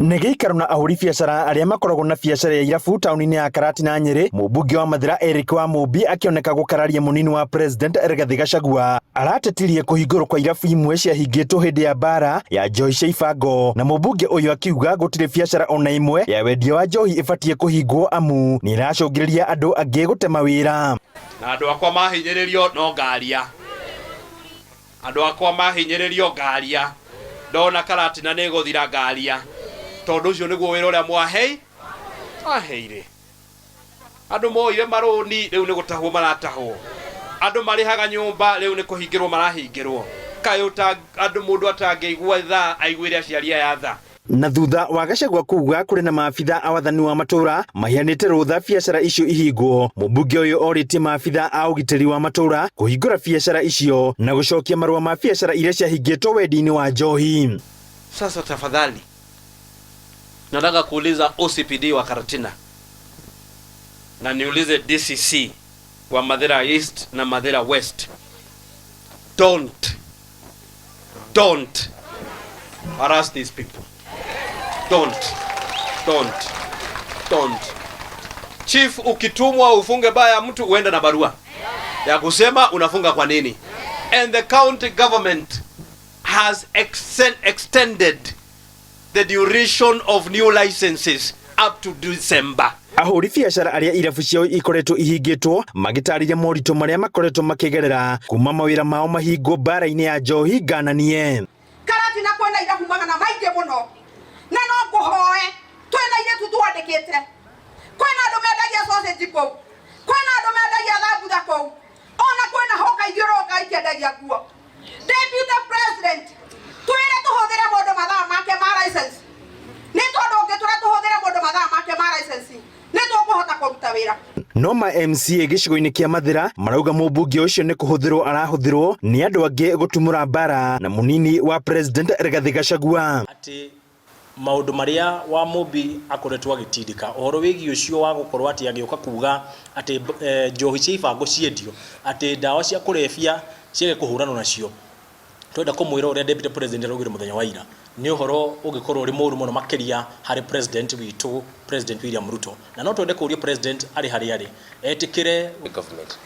Nĩgĩikaro na ahũri biacara arĩa makoragwo na biacara ya irabu taũni-inĩ ya Karati na Nyeri, mũmbunge wa Mathira Eric Wamũmbi akĩoneka gũkararia mũnini wa President Rigathĩ Gachagua aratetirie kũhingũrwo kwa irabu imwe ciahingĩtwo hĩndĩ ya mbara ya njohi cia ibango, na mũmbunge ũyũ akiuga gũtirĩ biacara ona imwe ya wendia wa njohi ĩbatiĩ kũhingwo amu nĩ ĩracũngĩrĩria andũ angĩ gũte mawĩra. Na andũ akwa mahinyĩrĩrio no ngaria, andũ akwa mahinyĩrĩrio ngaria, ndona Karati na nĩ gũthira ngaria, tondũ ũcio nĩguo wĩra ũrĩa mwaheire. Andũ moire marũni rĩu nĩ gũtahwo maratahwo, andũ marĩhaga nyũmba rĩu nĩ kũhingĩrwo marahingĩrwo. Kaĩ andũ mũndũ atangĩigua tha aiguire aciari aya tha. Na thutha wa Gachagua kuuga kũrĩ na maabitha a wathani wa matũra mahianĩte rũtha biacara icio ihingwo, mũmbunge ũyũ orĩtie maabitha a ũgitĩri wa matũra kũhingũra biacara icio na gũcokia marũa ma biacara iria ciahingĩtwo wendi-inĩ wa njohi. Sasa tafadhali nataka kuuliza OCPD wa Karatina na niulize DCC wa Mathira East na Mathira West, don't harass these people. Don't. Chief, ukitumwa ufunge baya mtu uende na barua ya kusema unafunga kwa nini. And the county government has extended the duration of new licenses up to December. Ahũri biacara arĩa irabu ciao ikoretwo ihingĩtwo magĩtarĩria moritũ marĩa makoretwo makĩgerera kuma mawĩra mao mahingo mbara-inĩ ya njohi ngananie. Karati na kwenda irabu magana maingĩ mũno, na no ngũhoe twĩna iretu twandĩkĩte. Kwĩna andũ mendagia sausage kũu, kwĩna andũ mendagia thambutha kũu, ona kwĩna hoka ithiũrũrũka ikĩendagia nguo. Deputy President, twĩre tũhũthĩre mũndũ mathaa make ma license, nĩ tondũ ũngĩtũra tũhũthĩre mũndũ mathaa make ma license nĩ tũkũhota kũruta wĩra. No ma MCA gĩcigo-inĩ kĩa Mathira marauga mũmbunge ũcio nĩ kũhũthĩrwo arahũthĩrwo nĩ andũ angĩ gũtumũra mbara na mũnini wa President Rigathĩ Gachagua. Ati maũndũ marĩa Wamũmbi akoretwo agĩtindĩka ũhoro wĩgiĩ ũcio wa gũkorwo atĩ agĩũka kuga atĩ njohi cia ibango ciendio, atĩ ndawa cia kũrebia ciage kũhũranwo nacio. Twenda kũmwĩra ũrĩa Deputy President araugire mũthenya wa ira nĩ ũhoro ũngĩkorwo ũrĩ mũru mũno makĩria harĩ President witũ, President William Ruto, na no twende kũria President arĩ harĩa arĩ etĩkĩre government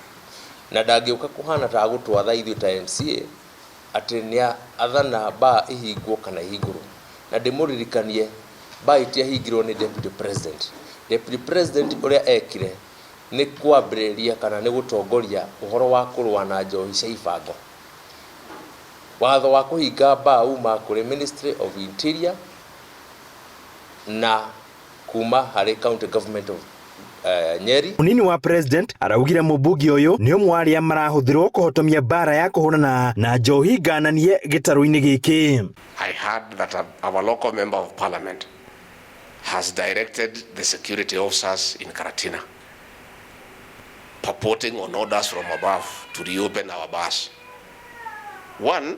na ndangĩũka kũhana ta gũtwatha ithuĩ ta MCA atĩ nĩ athana ba ihingwo kana ihingũrwo. Na ndĩmũririkanie ba itiahingirwo nĩ Deputy President. Deputy President ũrĩa ekire nĩ kwambĩrĩria kana nĩ gũtongoria ũhoro wa kũrũa na njohi cia ibango. Watho wa kũhinga ba uma kũrĩ Ministry of Interior na kuma harĩ County Government of Nyeri. Mũnini wa President araugire mũmbunge ũyũ nĩ ũmwe wa arĩa marahũthĩrwo kũhotomia mbara ya kũhũrana na njohi ngananie gĩtarũ-inĩ gĩkĩ. I heard that our local member of parliament has directed the security officers in Karatina purporting on orders from above to reopen our bars. One,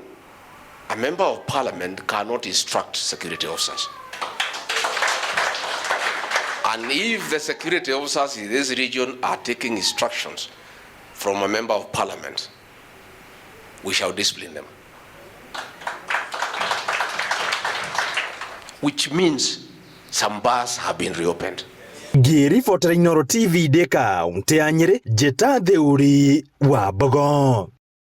a member of parliament cannot instruct security officers. And if the security officers in this region are taking instructions from a member of parliament, we shall discipline them. Which means some bars have been reopened. Ngĩribotera Inooro TV ndĩ kaũntĩ ya Nyeri, njĩta Thĩũri wa Mbogo.